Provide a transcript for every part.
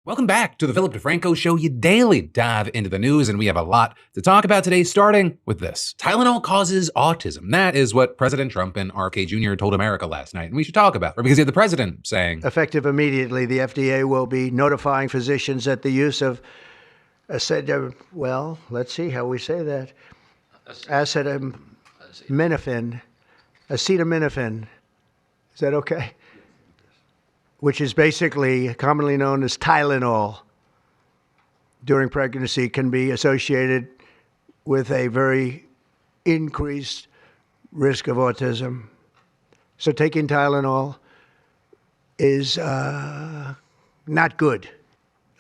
Welcome back to the Philip DeFranco Show. You daily dive into the news, and we have a lot to talk about today, starting with this. Tylenol causes autism. That is what President Trump and RFK Jr. told America last night, and we should talk about it because you have the president saying, effective immediately, the FDA will be notifying physicians that the use of well, let's see how we say that. Acetaminophen. Is that okay? Which is basically commonly known as Tylenol, during pregnancy can be associated with a very increased risk of autism. So taking Tylenol is not good.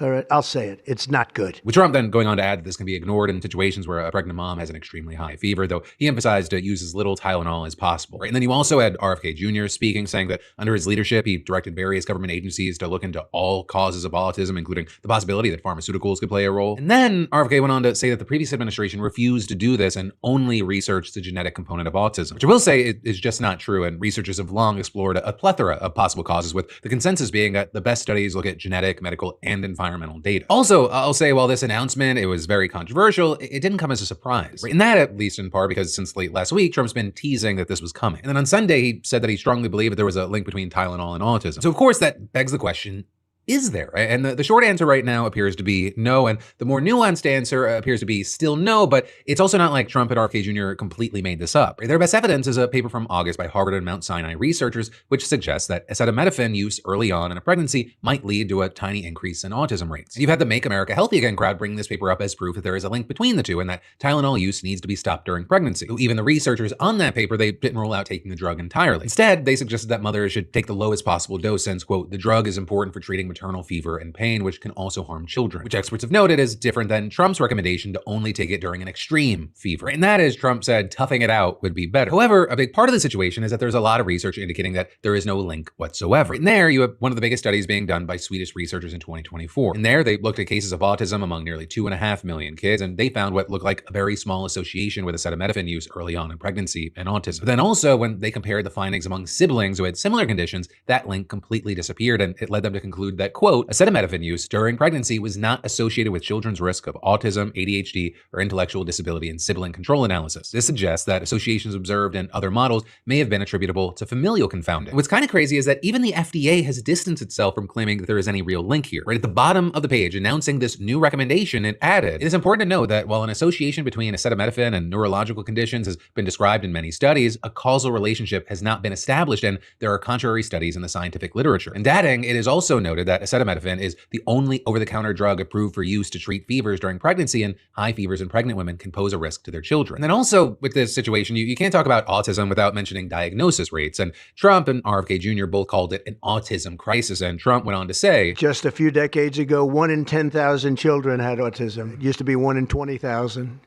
All right, I'll say it. It's not good. with Trump then going on to add that this can be ignored in situations where a pregnant mom has an extremely high fever, though he emphasized to use as little Tylenol as possible. Right? And then you also had RFK Jr. speaking, saying that under his leadership, he directed various government agencies to look into all causes of autism, including the possibility that pharmaceuticals could play a role. And then RFK went on to say that the previous administration refused to do this and only researched the genetic component of autism, which I will say is just not true. And researchers have long explored a plethora of possible causes, with the consensus being that the best studies look at genetic, medical, and environmental data. Also, I'll say while this announcement, it was very controversial, it didn't come as a surprise. Right? And that at least in part because since late last week, Trump's been teasing that this was coming. And then on Sunday, he said that he strongly believed that there was a link between Tylenol and autism. So of course that begs the question, is there? Right? And the short answer right now appears to be no, and the more nuanced answer appears to be still no, but it's also not like Trump and RFK Jr. completely made this up. Right? Their best evidence is a paper from August by Harvard and Mount Sinai researchers, which suggests that acetaminophen use early on in a pregnancy might lead to a tiny increase in autism rates. You've had the Make America Healthy Again crowd bring this paper up as proof that there is a link between the two and that Tylenol use needs to be stopped during pregnancy. Even the researchers on that paper, they didn't rule out taking the drug entirely. Instead, they suggested that mothers should take the lowest possible dose since, quote, the drug is important for treating maternal fever and pain, which can also harm children, which experts have noted is different than Trump's recommendation to only take it during an extreme fever. And that is, Trump said, toughing it out would be better. However, a big part of the situation is that there's a lot of research indicating that there is no link whatsoever. And there you have one of the biggest studies being done by Swedish researchers in 2024. And there they looked at cases of autism among nearly 2.5 million kids, and they found what looked like a very small association with acetaminophen use early on in pregnancy and autism. But then also when they compared the findings among siblings who had similar conditions, that link completely disappeared, and it led them to conclude that, quote, acetaminophen use during pregnancy was not associated with children's risk of autism, ADHD, or intellectual disability in sibling control analysis. This suggests that associations observed in other models may have been attributable to familial confounding. What's kind of crazy is that even the FDA has distanced itself from claiming that there is any real link here. Right at the bottom of the page, announcing this new recommendation, it added, it is important to note that while an association between acetaminophen and neurological conditions has been described in many studies, a causal relationship has not been established, and there are contrary studies in the scientific literature. And adding, it is also noted that acetaminophen is the only over-the-counter drug approved for use to treat fevers during pregnancy, and high fevers in pregnant women can pose a risk to their children. And then also with this situation, you can't talk about autism without mentioning diagnosis rates. And Trump and RFK Jr. both called it an autism crisis. And Trump went on to say, just a few decades ago, 1 in 10,000 children had autism. It used to be 1 in 20,000,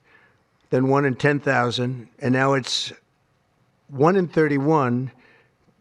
then 1 in 10,000, and now it's 1 in 31.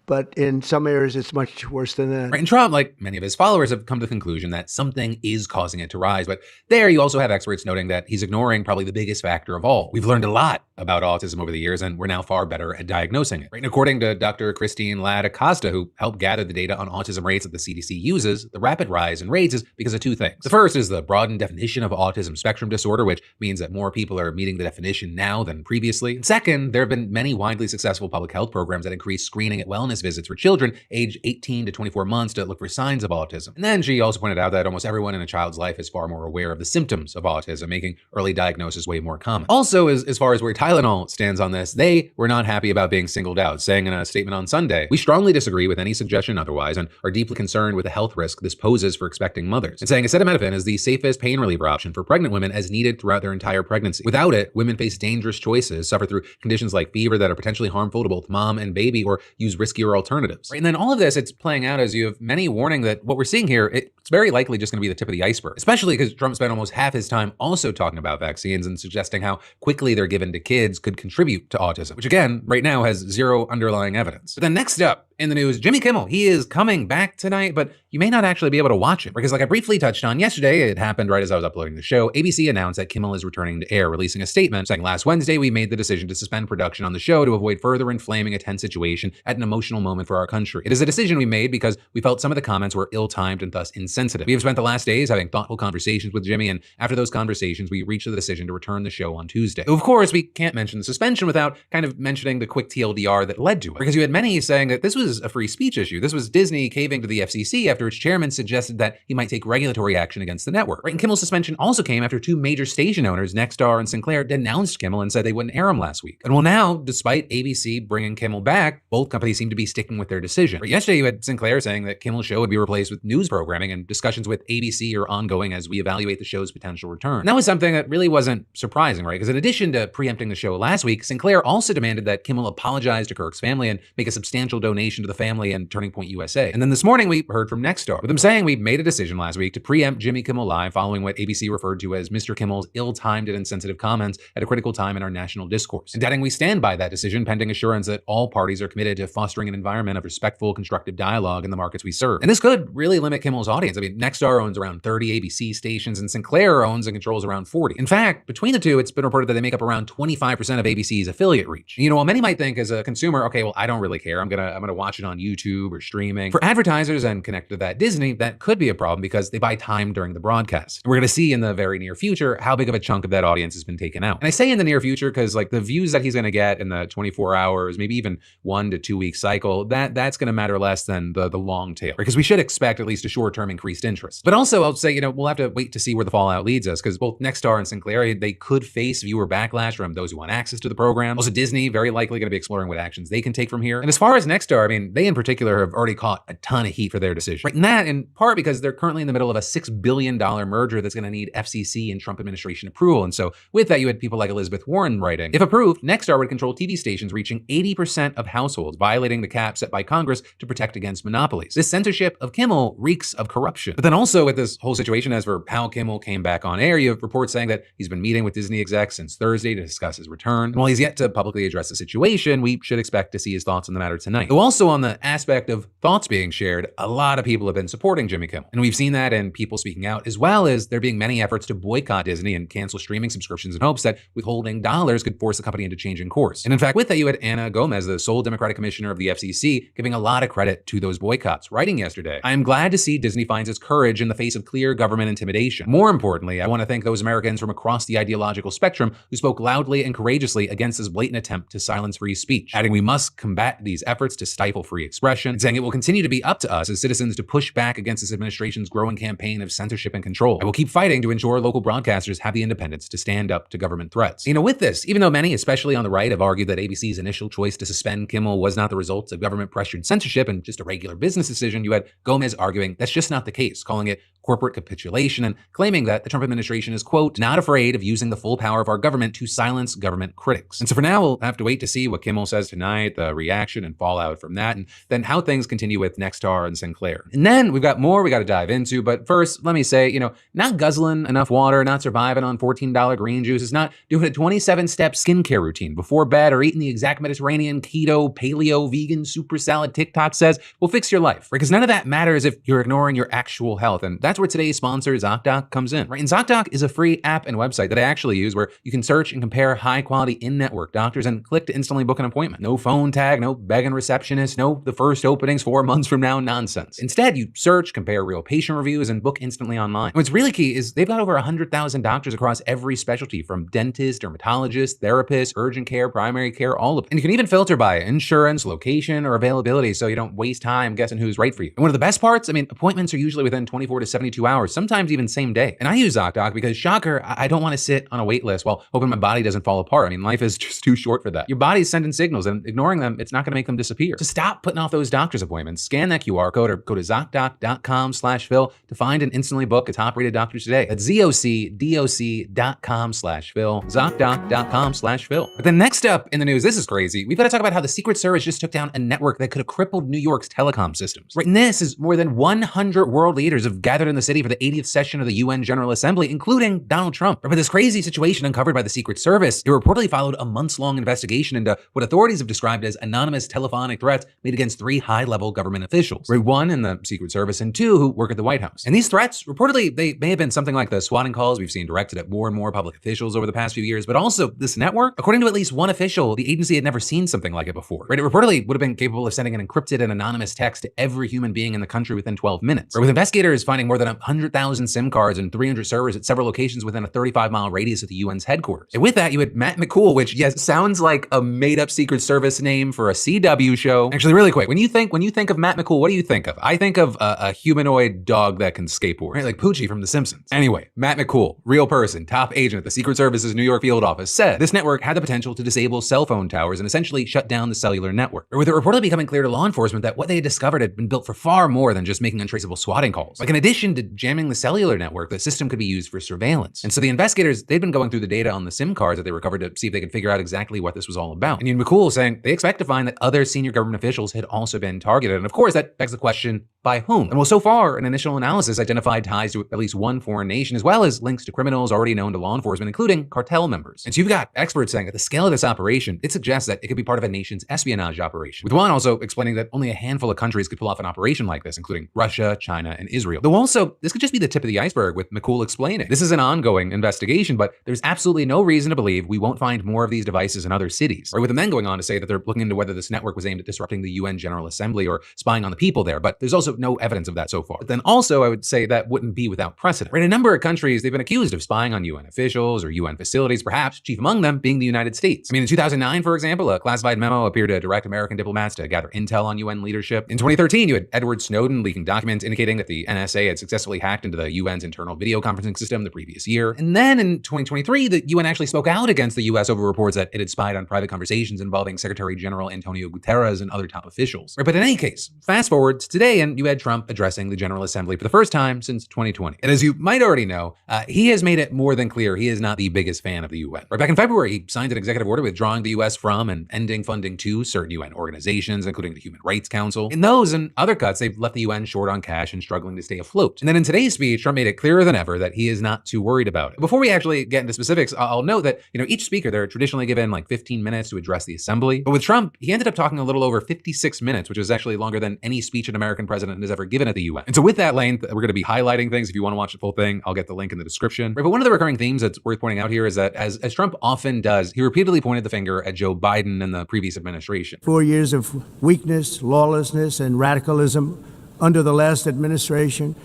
But in some areas, it's much worse than that. Right, and Trump, like many of his followers, have come to the conclusion that something is causing it to rise. But there you also have experts noting that he's ignoring probably the biggest factor of all. We've learned a lot about autism over the years, and we're now far better at diagnosing it. Right? And according to Dr. Christine Ladd Acosta, who helped gather the data on autism rates that the CDC uses, the rapid rise in rates is because of two things. The first is the broadened definition of autism spectrum disorder, which means that more people are meeting the definition now than previously. And second, there have been many widely successful public health programs that increase screening at wellness visits for children aged 18 to 24 months to look for signs of autism. And then she also pointed out that almost everyone in a child's life is far more aware of the symptoms of autism, making early diagnosis way more common. Also, as far as where Tylenol stands on this, they were not happy about being singled out, saying in a statement on Sunday, "We strongly disagree with any suggestion otherwise and are deeply concerned with the health risk this poses for expecting mothers." And saying acetaminophen is the safest pain reliever option for pregnant women as needed throughout their entire pregnancy. Without it, women face dangerous choices, suffer through conditions like fever that are potentially harmful to both mom and baby, or use riskier alternatives. Right? And then all of this, it's playing out as you have many warning that what we're seeing here, it's very likely just going to be the tip of the iceberg, especially because Trump spent almost half his time also talking about vaccines and suggesting how quickly they're given to kids could contribute to autism, which again, right now has zero underlying evidence. But then next up, In the news, Jimmy Kimmel, he is coming back tonight, but you may not actually be able to watch it because like I briefly touched on yesterday, it happened right as I was uploading the show, ABC announced that Kimmel is returning to air, releasing a statement saying last Wednesday, we made the decision to suspend production on the show to avoid further inflaming a tense situation at an emotional moment for our country. It is a decision we made because we felt some of the comments were ill-timed and thus insensitive. We have spent the last days having thoughtful conversations with Jimmy, and after those conversations, we reached the decision to return the show on Tuesday. Of course, we can't mention the suspension without kind of mentioning the quick TLDR that led to it, because you had many saying that this was a free speech issue. This was Disney caving to the FCC after its chairman suggested that he might take regulatory action against the network. Right? And Kimmel's suspension also came after two major station owners, Nexstar and Sinclair, denounced Kimmel and said they wouldn't air him last week. And well, now, despite ABC bringing Kimmel back, both companies seem to be sticking with their decision. Right? Yesterday, you had Sinclair saying that Kimmel's show would be replaced with news programming, and discussions with ABC are ongoing as we evaluate the show's potential return. And that was something that really wasn't surprising, right? Because in addition to preempting the show last week, Sinclair also demanded that Kimmel apologize to Kirk's family and make a substantial donation to the family and Turning Point USA. And then this morning, we heard from Nexstar, with them saying we made a decision last week to preempt Jimmy Kimmel Live following what ABC referred to as Mr. Kimmel's ill-timed and insensitive comments at a critical time in our national discourse. And adding we stand by that decision pending assurance that all parties are committed to fostering an environment of respectful, constructive dialogue in the markets we serve. And this could really limit Kimmel's audience. I mean, Nexstar owns around 30 ABC stations and Sinclair owns and controls around 40. In fact, between the two, it's been reported that they make up around 25% of ABC's affiliate reach. You know, while many might think as a consumer, okay, well, I don't really care. I'm gonna watch it on YouTube or streaming. For advertisers and connected to that Disney, that could be a problem because they buy time during the broadcast. And we're gonna see in the very near future how big of a chunk of that audience has been taken out. And I say in the near future because like the views that he's gonna get in the 24 hours, maybe even 1 to 2 week cycle, that's gonna matter less than the long tail. Because we should expect at least a short-term increased interest. But also I'll say, you know, we'll have to wait to see where the fallout leads us because both Nexstar and Sinclair, they could face viewer backlash from those who want access to the program. Also Disney, very likely gonna be exploring what actions they can take from here. And as far as Nexstar, I mean, they in particular have already caught a ton of heat for their decision. Right, and that in part because they're currently in the middle of a $6 billion merger that's gonna need FCC and Trump administration approval. And so with that, you had people like Elizabeth Warren writing, if approved, Nexstar would control TV stations reaching 80% of households, violating the cap set by Congress to protect against monopolies. This censorship of Kimmel reeks of corruption. But then also with this whole situation, as for how Kimmel came back on air, you have reports saying that he's been meeting with Disney execs since Thursday to discuss his return. And while he's yet to publicly address the situation, we should expect to see his thoughts on the matter tonight. Though also on the aspect of thoughts being shared, a lot of people have been supporting Jimmy Kimmel. And we've seen that in people speaking out, as well as there being many efforts to boycott Disney and cancel streaming subscriptions in hopes that withholding dollars could force the company into changing course. And in fact, with that, you had Ana Gomez, the sole Democratic commissioner of the FCC, giving a lot of credit to those boycotts, writing yesterday, I am glad to see Disney finds its courage in the face of clear government intimidation. More importantly, I want to thank those Americans from across the ideological spectrum who spoke loudly and courageously against this blatant attempt to silence free speech, adding we must combat these efforts to stifle free expression, and saying it will continue to be up to us as citizens to push back against this administration's growing campaign of censorship and control. I will keep fighting to ensure local broadcasters have the independence to stand up to government threats. You know, with this, even though many, especially on the right, have argued that ABC's initial choice to suspend Kimmel was not the result of government-pressured censorship and just a regular business decision, you had Gomez arguing that's just not the case, calling it corporate capitulation and claiming that the Trump administration is, quote, not afraid of using the full power of our government to silence government critics. And so for now, we'll have to wait to see what Kimmel says tonight, the reaction and fallout from that, and then how things continue with Nexstar and Sinclair. And then we've got more we got to dive into, but first, let me say, you know, not guzzling enough water, not surviving on $14 green juice, is not doing a 27-step skincare routine before bed or eating the exact Mediterranean, keto, paleo, vegan, super salad TikTok says will fix your life, right? Because none of that matters if you're ignoring your actual health. And that's where today's sponsor, ZocDoc, comes in, right? And ZocDoc is a free app and website that I actually use where you can search and compare high-quality in-network doctors and click to instantly book an appointment. No phone tag, no begging receptionist, no the first openings 4 months from now nonsense. Instead, you search, compare real patient reviews, and book instantly online. And what's really key is they've got over 100,000 doctors across every specialty, from dentists, dermatologists, therapists, urgent care, primary care, all of it. And you can even filter by insurance, location, or availability so you don't waste time guessing who's right for you. And one of the best parts, I mean, appointments are usually within 24 to 72 hours, sometimes even same day. And I use ZocDoc because, shocker, I don't want to sit on a wait list while hoping my body doesn't fall apart. I mean, life is just too short for that. Your body's sending signals, and ignoring them, it's not going to make them disappear. So stop putting off those doctor's appointments. Scan that QR code or go to ZocDoc.com/Phil to find and instantly book a top-rated doctor today. That's ZocDoc.com/Phil, ZocDoc.com/Phil. But then next up in the news, this is crazy. We've got to talk about how the Secret Service just took down a network that could have crippled New York's telecom systems. Right, and this is more than 100 world leaders have gathered in the city for the 80th session of the UN General Assembly, including Donald Trump. But this crazy situation uncovered by the Secret Service, it reportedly followed a months-long investigation into what authorities have described as anonymous telephonic threats made against 3 high-level government officials, right? 1 in the Secret Service and 2 who work at the White House. And these threats, reportedly, they may have been something like the swatting calls we've seen directed at more and more public officials over the past few years, but also this network, according to at least one official, the agency had never seen something like it before, right? It reportedly would have been capable of sending an encrypted and anonymous text to every human being in the country within 12 minutes, right? With investigators finding more than 100,000 SIM cards and 300 servers at several locations within a 35-mile radius of the UN's headquarters. And with that, you had Matt McCool, which, yes, sounds like a made-up Secret Service name for a CW show. Actually, really quick, when you think of Matt McCool, what do you think of? I think of a humanoid dog that can skateboard, right? Like Poochie from The Simpsons. Anyway, Matt McCool, real person, top agent at the Secret Service's New York field office, said this network had the potential to disable cell phone towers and essentially shut down the cellular network. Or with it reportedly becoming clear to law enforcement that what they had discovered had been built for far more than just making untraceable swatting calls. Like in addition to jamming the cellular network, the system could be used for surveillance. And so the investigators, they'd been going through the data on the SIM cards that they recovered to see if they could figure out exactly what this was all about. And McCool is saying they expect to find that other senior government officials had also been targeted. And of course, that begs the question, by whom? And well, so far, an initial analysis identified ties to at least one foreign nation, as well as links to criminals already known to law enforcement, including cartel members. And so you've got experts saying that the scale of this operation, it suggests that it could be part of a nation's espionage operation. With one also explaining that only a handful of countries could pull off an operation like this, including Russia, China, and Israel. Though also, this could just be the tip of the iceberg, with McCool explaining. This is an ongoing investigation, but there's absolutely no reason to believe we won't find more of these devices in other cities. Or with them then going on to say that they're looking into whether this network was aimed at disrupting the UN General Assembly or spying on the people there, but there's also no evidence of that so far. But then also, I would say that wouldn't be without precedent. Right? A number of countries, they've been accused of spying on UN officials or UN facilities, perhaps chief among them being the United States. I mean, in 2009, for example, a classified memo appeared to direct American diplomats to gather intel on UN leadership. In 2013, you had Edward Snowden leaking documents indicating that the NSA had successfully hacked into the UN's internal video conferencing system the previous year. And then in 2023, the UN actually spoke out against the US over reports that it had spied on private conversations involving Secretary General Antonio Guterres and other top officials. Right, but in any case, fast forward to today, and you had Trump addressing the General Assembly for the first time since 2020. And as you might already know, he has made it more than clear he is not the biggest fan of the UN. Right, back in February, he signed an executive order withdrawing the US from and ending funding to certain UN organizations, including the Human Rights Council. In those and other cuts, they've left the UN short on cash and struggling to stay afloat. And then in today's speech, Trump made it clearer than ever that he is not too worried about it. Before we actually get into specifics, I'll note that, each speaker, they're traditionally given like 15 minutes to address the assembly. But with Trump, he ended up talking a little over 56 minutes, which is actually longer than any speech an American president has ever given at the UN. And so with that length, we're going to be highlighting things. If you want to watch the full thing, I'll get the link in the description. Right, but one of the recurring themes that's worth pointing out here is that as Trump often does, he repeatedly pointed the finger at Joe Biden and the previous administration. 4 years of weakness, lawlessness, and radicalism under the last administration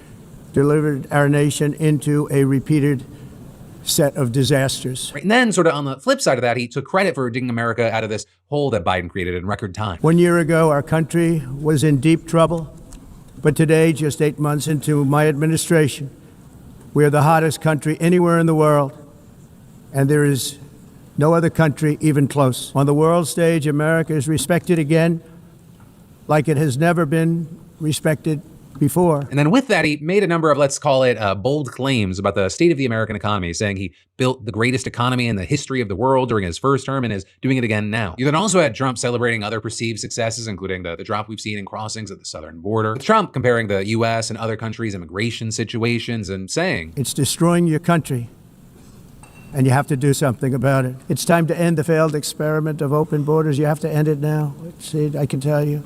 delivered our nation into a repeated set of disasters. Right, and then sort of on the flip side of that, he took credit for digging America out of this hole that Biden created in record time. 1 year ago, our country was in deep trouble. But today, just 8 months into my administration, we are the hottest country anywhere in the world. And there is no other country even close. On the world stage, America is respected again like it has never been respected before. And then with that, he made a number of, let's call it, bold claims about the state of the American economy, saying he built the greatest economy in the history of the world during his first term and is doing it again now. You then also had Trump celebrating other perceived successes, including the drop we've seen in crossings at the southern border. With Trump comparing the U.S. and other countries' immigration situations and saying, it's destroying your country, and you have to do something about it. It's time to end the failed experiment of open borders. You have to end it now. See, I can tell you,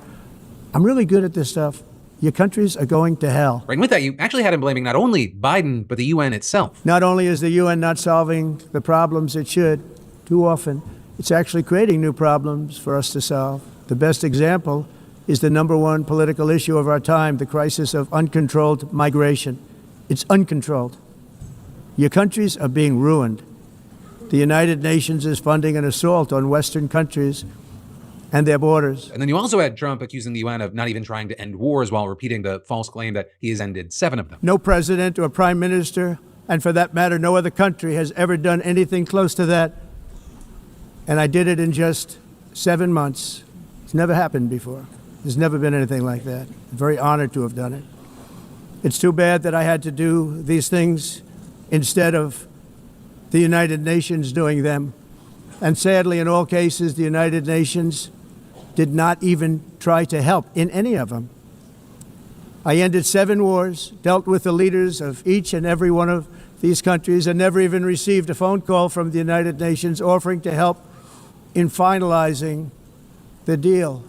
I'm really good at this stuff. Your countries are going to hell. Right, and with that, you actually had him blaming not only Biden, but the UN itself. Not only is the UN not solving the problems it should, too often, it's actually creating new problems for us to solve. The best example is the number one political issue of our time, the crisis of uncontrolled migration. It's uncontrolled. Your countries are being ruined. The United Nations is funding an assault on Western countries and their borders. And then you also had Trump accusing the UN of not even trying to end wars while repeating the false claim that he has ended 7 of them. No president or prime minister, and for that matter, no other country has ever done anything close to that. And I did it in just 7 months. It's never happened before. There's never been anything like that. I'm very honored to have done it. It's too bad that I had to do these things instead of the United Nations doing them. And sadly, in all cases, the United Nations did not even try to help in any of them. I ended 7 wars, dealt with the leaders of each and every one of these countries, and never even received a phone call from the United Nations offering to help in finalizing the deal.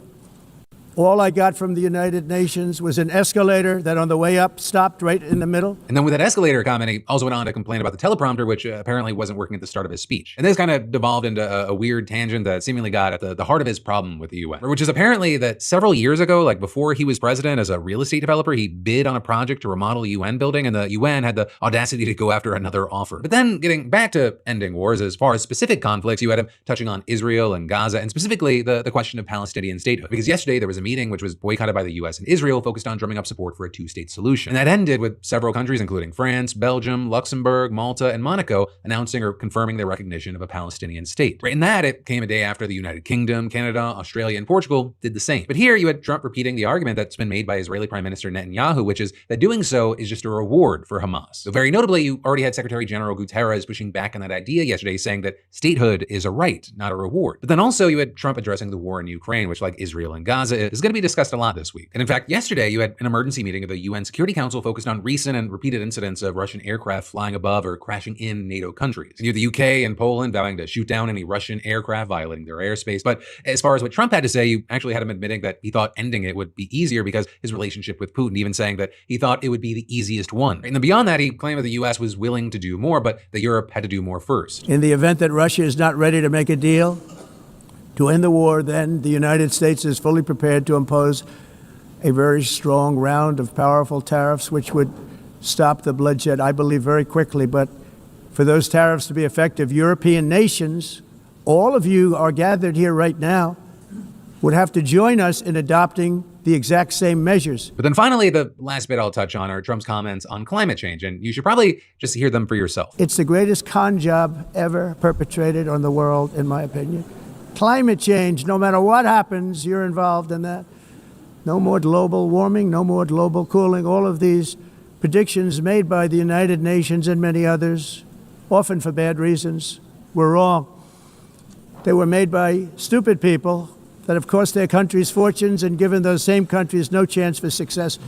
All I got from the United Nations was an escalator that on the way up stopped right in the middle. And then with that escalator comment, he also went on to complain about the teleprompter, which apparently wasn't working at the start of his speech. And this kind of devolved into a weird tangent that seemingly got at the heart of his problem with the UN, which is apparently that several years ago, like before he was president, as a real estate developer, he bid on a project to remodel a UN building, and the UN had the audacity to go after another offer. But then getting back to ending wars, as far as specific conflicts, you had him touching on Israel and Gaza, and specifically the question of Palestinian statehood. Because yesterday there was a meeting which was boycotted by the US and Israel focused on drumming up support for a two-state solution. And that ended with several countries, including France, Belgium, Luxembourg, Malta, and Monaco, announcing or confirming their recognition of a Palestinian state. Right in that, it came a day after the United Kingdom, Canada, Australia, and Portugal did the same. But here you had Trump repeating the argument that's been made by Israeli Prime Minister Netanyahu, which is that doing so is just a reward for Hamas. So very notably, you already had Secretary General Guterres pushing back on that idea yesterday, saying that statehood is a right, not a reward. But then also you had Trump addressing the war in Ukraine, which, like Israel and Gaza, is going to be discussed a lot this week. And in fact, yesterday you had an emergency meeting of the UN Security Council focused on recent and repeated incidents of Russian aircraft flying above or crashing in NATO countries. And you had the UK and Poland vowing to shoot down any Russian aircraft violating their airspace. But as far as what Trump had to say, you actually had him admitting that he thought ending it would be easier because his relationship with Putin, even saying that he thought it would be the easiest one. And then beyond that, he claimed that the US was willing to do more, but that Europe had to do more first. In the event that Russia is not ready to make a deal to end the war, then the United States is fully prepared to impose a very strong round of powerful tariffs, which would stop the bloodshed, I believe, very quickly. But for those tariffs to be effective, European nations, all of you are gathered here right now, would have to join us in adopting the exact same measures. But then finally, the last bit I'll touch on are Trump's comments on climate change, and you should probably just hear them for yourself. It's the greatest con job ever perpetrated on the world, in my opinion. Climate change, no matter what happens, you're involved in that. No more global warming, no more global cooling. All of these predictions made by the United Nations and many others, often for bad reasons, were wrong. They were made by stupid people that have cost their countries fortunes and given those same countries no chance for success.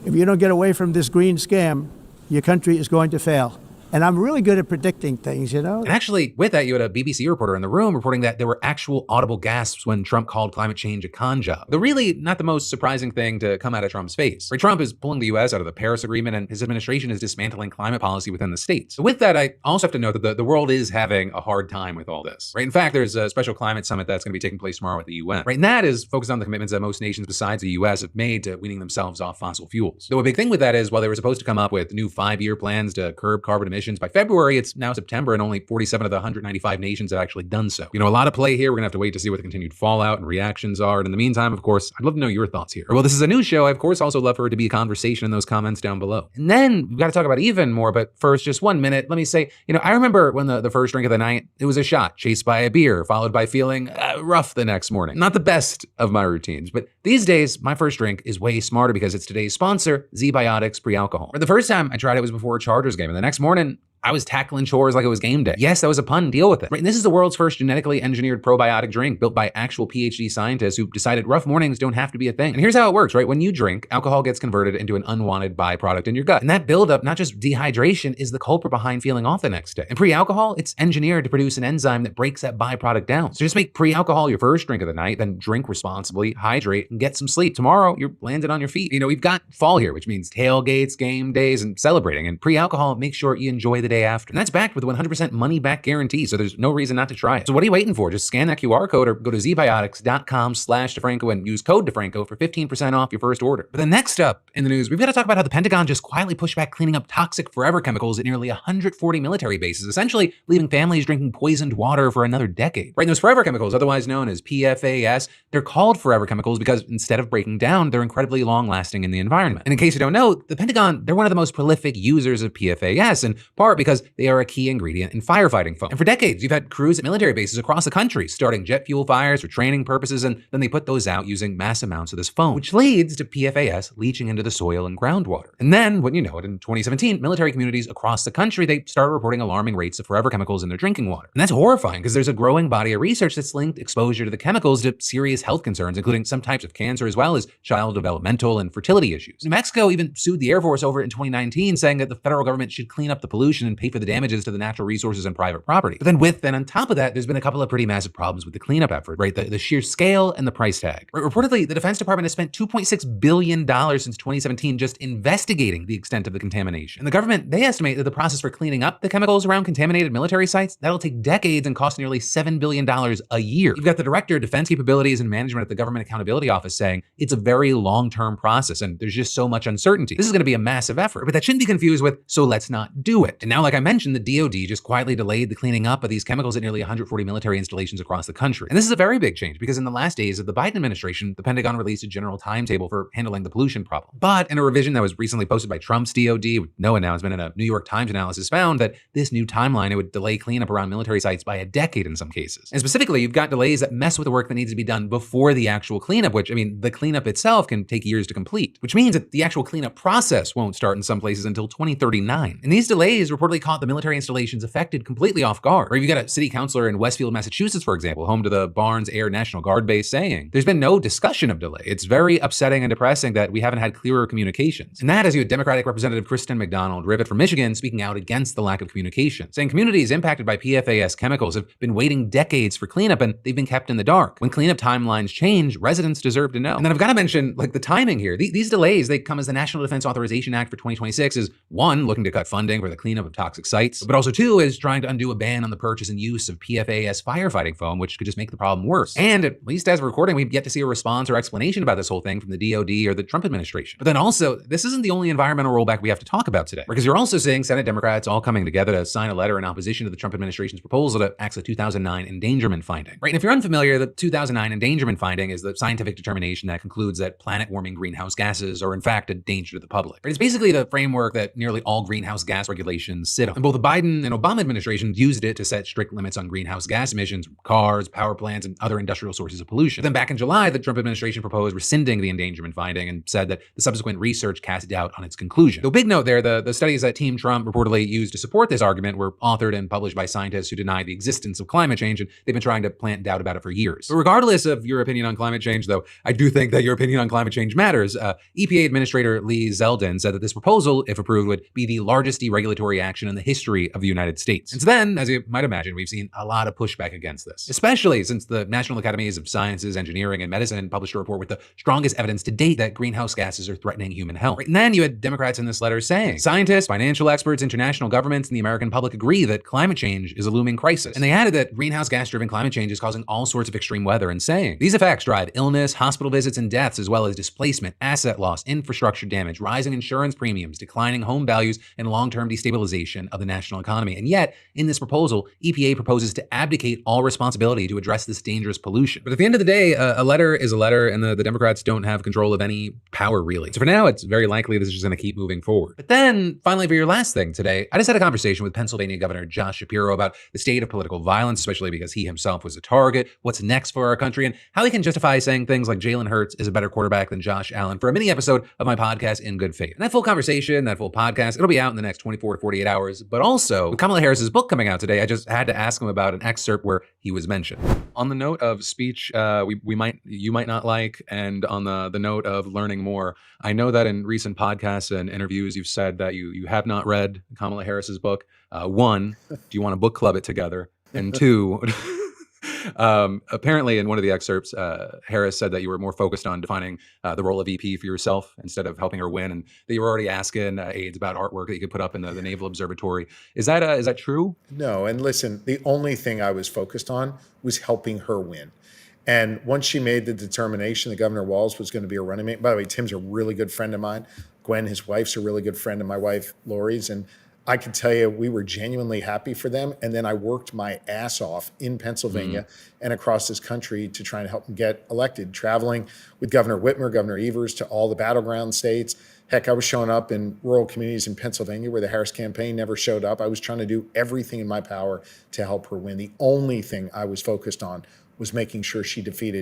If you don't get away from this green scam, your country is going to fail. And I'm really good at predicting things, you know? And actually, with that, you had a BBC reporter in the room reporting that there were actual audible gasps when Trump called climate change a con job. Though really not the most surprising thing to come out of Trump's face. Right, Trump is pulling the US out of the Paris Agreement, and his administration is dismantling climate policy within the states. So with that, I also have to note that the world is having a hard time with all this. Right? In fact, there's a special climate summit that's going to be taking place tomorrow at the UN. Right? And that is focused on the commitments that most nations besides the US have made to weaning themselves off fossil fuels. Though a big thing with that is, while they were supposed to come up with new 5-year plans to curb carbon emissions by February, it's now September and only 47 of the 195 nations have actually done so. You know, a lot of play here. We're gonna have to wait to see what the continued fallout and reactions are. And in the meantime, of course, I'd love to know your thoughts here. Well, this is a news show. I, of course, also love for it to be a conversation in those comments down below. And then we've got to talk about even more. But first, just 1 minute, let me say, you know, I remember when the first drink of the night, it was a shot chased by a beer, followed by feeling rough the next morning. Not the best of my routines, but these days, my first drink is way smarter because it's today's sponsor, Z-Biotics Pre-Alcohol. The first time I tried it was before a Chargers game, and the next morning, I was tackling chores like it was game day. Yes, that was a pun, deal with it. Right, and this is the world's first genetically engineered probiotic drink built by actual PhD scientists who decided rough mornings don't have to be a thing. And here's how it works, right? When you drink, alcohol gets converted into an unwanted byproduct in your gut. And that buildup, not just dehydration, is the culprit behind feeling off the next day. And pre-alcohol, it's engineered to produce an enzyme that breaks that byproduct down. So just make pre-alcohol your first drink of the night, then drink responsibly, hydrate, and get some sleep. Tomorrow, you're landed on your feet. You know, we've got fall here, which means tailgates, game days, and celebrating. And pre-alcohol makes sure you enjoy the day after. And that's backed with a 100% money-back guarantee, so there's no reason not to try it. So what are you waiting for? Just scan that QR code or go to zbiotics.com/DeFranco and use code DeFranco for 15% off your first order. But then next up in the news, we've got to talk about how the Pentagon just quietly pushed back cleaning up toxic forever chemicals at nearly 140 military bases, essentially leaving families drinking poisoned water for another decade. Right, and those forever chemicals, otherwise known as PFAS, they're called forever chemicals because instead of breaking down, they're incredibly long-lasting in the environment. And in case you don't know, the Pentagon, they're one of the most prolific users of PFAS, in part because they are a key ingredient in firefighting foam. And for decades, you've had crews at military bases across the country starting jet fuel fires for training purposes, and then they put those out using mass amounts of this foam, which leads to PFAS leaching into the soil and groundwater. And then, wouldn't you know it, in 2017, military communities across the country, they started reporting alarming rates of forever chemicals in their drinking water. And that's horrifying because there's a growing body of research that's linked exposure to the chemicals to serious health concerns, including some types of cancer, as well as child developmental and fertility issues. New Mexico even sued the Air Force over it in 2019, saying that the federal government should clean up the pollution and pay for the damages to the natural resources and private property. But then on top of that, there's been a couple of pretty massive problems with the cleanup effort, right? The sheer scale and the price tag. Right? Reportedly, the Defense Department has spent $2.6 billion since 2017 just investigating the extent of the contamination. And the government, they estimate that the process for cleaning up the chemicals around contaminated military sites, that'll take decades and cost nearly $7 billion a year. You've got the Director of Defense Capabilities and Management at the Government Accountability Office saying it's a very long-term process and there's just so much uncertainty. This is going to be a massive effort, but that shouldn't be confused with, so let's not do it. And now, like I mentioned, the DoD just quietly delayed the cleaning up of these chemicals at nearly 140 military installations across the country. And this is a very big change because in the last days of the Biden administration, the Pentagon released a general timetable for handling the pollution problem. But in a revision that was recently posted by Trump's DoD with no announcement and a New York Times analysis found that this new timeline, it would delay cleanup around military sites by a decade in some cases. And specifically, you've got delays that mess with the work that needs to be done before the actual cleanup, which, I mean, the cleanup itself can take years to complete, which means that the actual cleanup process won't start in some places until 2039. And these delays reportedly caught the military installations affected completely off guard. Or you've got a city councilor in Westfield, Massachusetts, for example, home to the Barnes Air National Guard base, saying there's been no discussion of delay. It's very upsetting and depressing that we haven't had clearer communications. And that, as you had Democratic Representative Kristen McDonald-Rivet from Michigan speaking out against the lack of communication, saying communities impacted by PFAS chemicals have been waiting decades for cleanup and they've been kept in the dark. When cleanup timelines change, residents deserve to know. And then I've got to mention, like, the timing here. These delays, they come as the National Defense Authorization Act for 2026 is, one, looking to cut funding for the cleanup of toxic sites, but also two, is trying to undo a ban on the purchase and use of PFAS firefighting foam, which could just make the problem worse. And at least as of recording, we've yet to see a response or explanation about this whole thing from the DoD or the Trump administration. But then also, this isn't the only environmental rollback we have to talk about today, because you're also seeing Senate Democrats all coming together to sign a letter in opposition to the Trump administration's proposal to axe the 2009 endangerment finding. Right? And if you're unfamiliar, the 2009 endangerment finding is the scientific determination that concludes that planet-warming greenhouse gases are in fact a danger to the public. Right? It's basically the framework that nearly all greenhouse gas regulations sit on. And both the Biden and Obama administrations used it to set strict limits on greenhouse gas emissions from cars, power plants, and other industrial sources of pollution. But then back in July, the Trump administration proposed rescinding the endangerment finding and said that the subsequent research cast doubt on its conclusion. Though big note there, the studies that Team Trump reportedly used to support this argument were authored and published by scientists who deny the existence of climate change, and they've been trying to plant doubt about it for years. But regardless of your opinion on climate change, though, I do think that your opinion on climate change matters. EPA Administrator Lee Zeldin said that this proposal, if approved, would be the largest deregulatory action in the history of the United States. And so then, as you might imagine, we've seen a lot of pushback against this, especially since the National Academies of Sciences, Engineering, and Medicine published a report with the strongest evidence to date that greenhouse gases are threatening human health. Right? And then you had Democrats in this letter saying, scientists, financial experts, international governments, and the American public agree that climate change is a looming crisis. And they added that greenhouse gas-driven climate change is causing all sorts of extreme weather and saying, these effects drive illness, hospital visits, and deaths, as well as displacement, asset loss, infrastructure damage, rising insurance premiums, declining home values, and long-term destabilization of the national economy. And yet, in this proposal, EPA proposes to abdicate all responsibility to address this dangerous pollution. But at the end of the day, a letter is a letter, and the Democrats don't have control of any power, really. So for now, it's very likely this is just going to keep moving forward. But then, finally, for your last thing today, I just had a conversation with Pennsylvania Governor Josh Shapiro about the state of political violence, especially because he himself was a target, what's next for our country, and how he can justify saying things like Jalen Hurts is a better quarterback than Josh Allen for a mini episode of my podcast In Good Faith. And that full conversation, that full podcast, it'll be out in the next 24 to 48 hours. But also, with Kamala Harris's book coming out today, I just had to ask him about an excerpt where he was mentioned. On the note of speech, you might not like, and on the note of learning more, I know that in recent podcasts and interviews, you've said that you have not read Kamala Harris's book. One, do you want to book club it together? And two, apparently in one of the excerpts, Harris said that you were more focused on defining the role of VP for yourself instead of helping her win, and that you were already asking aides about artwork that you could put up in the Naval Observatory. Is that true? No, and listen, the only thing I was focused on was helping her win. And once she made the determination that Governor Walz was going to be a running mate, by the way, Tim's a really good friend of mine. Gwen, his wife's a really good friend of my wife, Lori's, and I can tell you we were genuinely happy for them. And then I worked my ass off in Pennsylvania and across this country to try and help them get elected, traveling with Governor Whitmer, Governor Evers to all the battleground states. Heck, I was showing up in rural communities in Pennsylvania where the Harris campaign never showed up. I was trying to do everything in my power to help her win. The only thing I was focused on was making sure she defeated